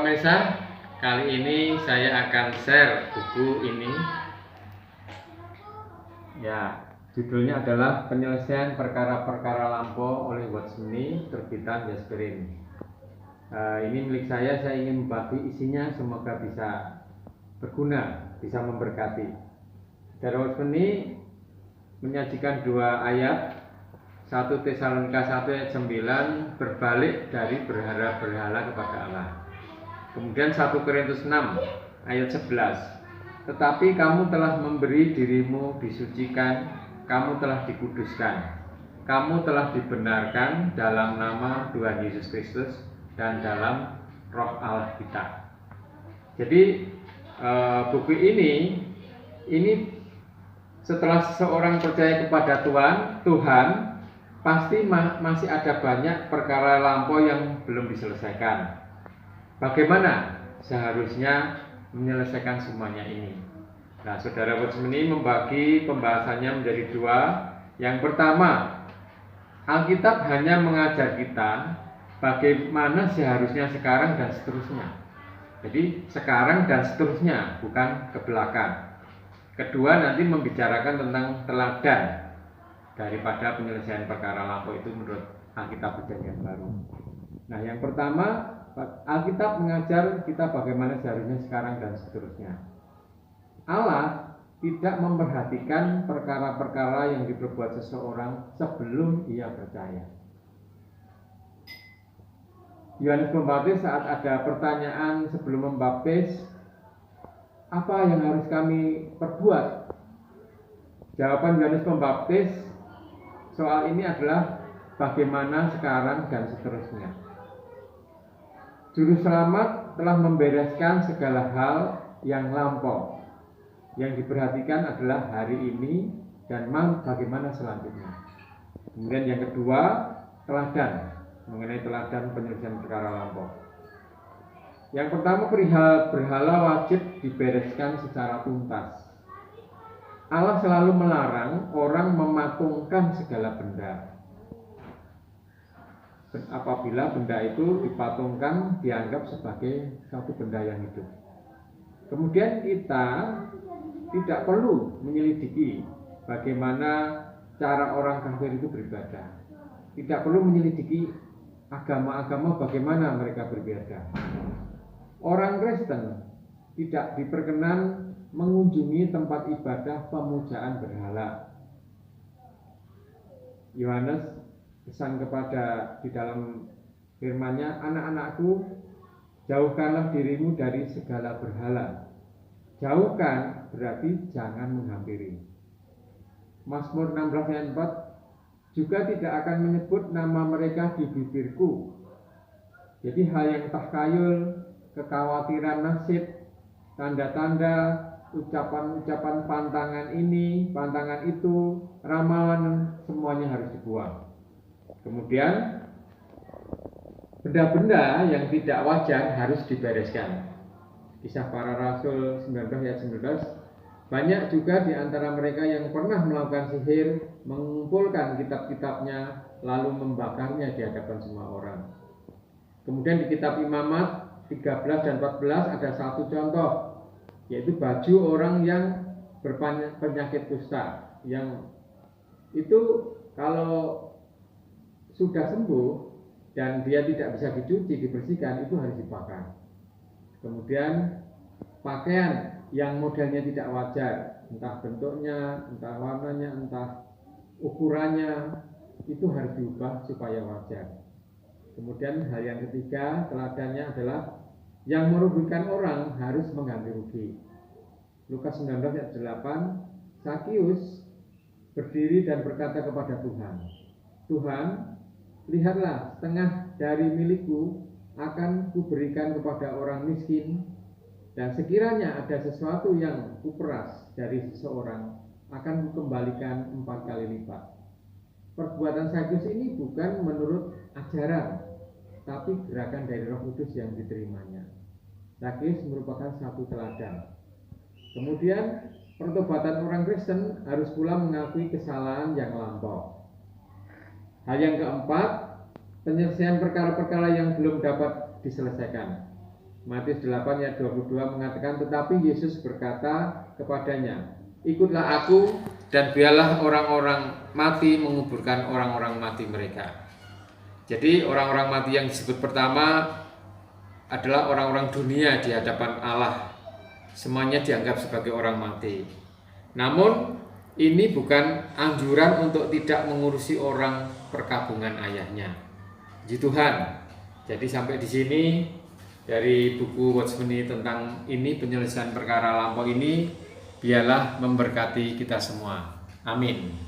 Mesa, kali ini saya akan share buku ini. Ya, judulnya adalah Penyelesaian Perkara-Perkara Lampau oleh Watchmeni, terbitan Jasperin. Ini milik saya ingin membagi isinya, semoga bisa berguna, bisa memberkati. Dari Watchmeni menyajikan dua ayat, 1 Tesalonika 1 ayat 9, berbalik dari berhala-berhala kepada Allah. Kemudian 1 Korintus 6 ayat 11, tetapi kamu telah memberi dirimu disucikan, kamu telah dikuduskan, kamu telah dibenarkan dalam nama Tuhan Yesus Kristus dan dalam Roh Allah kita. Jadi buku ini setelah seseorang percaya kepada Tuhan pasti masih ada banyak perkara lampau yang belum diselesaikan. Bagaimana seharusnya menyelesaikan semuanya ini? Nah, Saudara Watchmeni membagi pembahasannya menjadi dua. Yang pertama, Alkitab hanya mengajar kita bagaimana seharusnya sekarang dan seterusnya. Jadi sekarang dan seterusnya, bukan ke belakang. Kedua, nanti membicarakan tentang teladan daripada penyelesaian perkara lampau itu menurut Alkitab Perjanjian Baru. Nah, yang pertama, Alkitab mengajar kita bagaimana seharusnya sekarang dan seterusnya. Allah tidak memperhatikan perkara-perkara yang diperbuat seseorang sebelum ia percaya. Yohanes Pembaptis saat ada pertanyaan sebelum membaptis, apa yang harus kami perbuat? Jawaban Yohanes Pembaptis soal ini adalah bagaimana sekarang dan seterusnya. Juru selamat telah membereskan segala hal yang lampau. Yang diperhatikan adalah hari ini dan bagaimana selanjutnya. Kemudian yang kedua, teladan, mengenai teladan penyelesaian perkara lampau. Yang pertama, perihal berhala wajib dibereskan secara tuntas. Allah selalu melarang orang mematungkan segala benda. Apabila benda itu dipatungkan, dianggap sebagai satu benda yang hidup. Kemudian kita tidak perlu menyelidiki bagaimana cara orang kafir itu beribadah. Tidak perlu menyelidiki agama-agama bagaimana mereka beribadah. Orang Kristen tidak diperkenan mengunjungi tempat ibadah pemujaan berhala. Yohanes pesan kepada di dalam firman-Nya, anak-anakku, jauhkanlah dirimu dari segala berhala. Jauhkan berarti jangan menghampiri. Mazmur 16 ayat 4 juga tidak akan menyebut nama mereka di bibirku. Jadi hal yang takhayul, kekhawatiran nasib, tanda-tanda, ucapan-ucapan pantangan ini, pantangan itu, ramalan, semuanya harus dibuang. Kemudian benda-benda yang tidak wajar harus dibereskan. Kisah Para Rasul 19 ayat 19, banyak juga di antara mereka yang pernah melakukan sihir, mengumpulkan kitab-kitabnya lalu membakarnya di hadapan semua orang. Kemudian di kitab Imamat 13 dan 14 ada satu contoh, yaitu baju orang yang berpenyakit kusta, yang itu kalau sudah sembuh dan dia tidak bisa dicuci, dibersihkan, itu harus dibakar. Kemudian pakaian yang modelnya tidak wajar, entah bentuknya, entah warnanya, entah ukurannya, itu harus diubah supaya wajar. Kemudian hal yang ketiga, teladannya adalah yang merugikan orang harus mengganti rugi. Lukas 19 ayat 8, Sakius berdiri dan berkata kepada Tuhan, Tuhan, lihatlah, setengah dari milikku akan kuberikan kepada orang miskin, dan sekiranya ada sesuatu yang kuperas dari seseorang, akan kukembalikan 4 kali lipat. Perbuatan Sakius ini bukan menurut ajaran, tapi gerakan dari Roh Kudus yang diterimanya. Sakius merupakan satu teladan. Kemudian pertobatan orang Kristen harus pula mengakui kesalahan yang lampau. Hal yang keempat, penyelesaian perkara-perkara yang belum dapat diselesaikan. Matius 8 ayat 22 mengatakan, tetapi Yesus berkata kepadanya, ikutlah aku dan biarlah orang-orang mati menguburkan orang-orang mati mereka. Jadi orang-orang mati yang disebut pertama adalah orang-orang dunia di hadapan Allah. Semuanya dianggap sebagai orang mati. Namun ini bukan anjuran untuk tidak mengurusi orang perkabungan ayahnya. Puji Tuhan. Jadi sampai di sini dari buku Watchmeni tentang ini, penyelesaian perkara lampau ini, biarlah memberkati kita semua. Amin.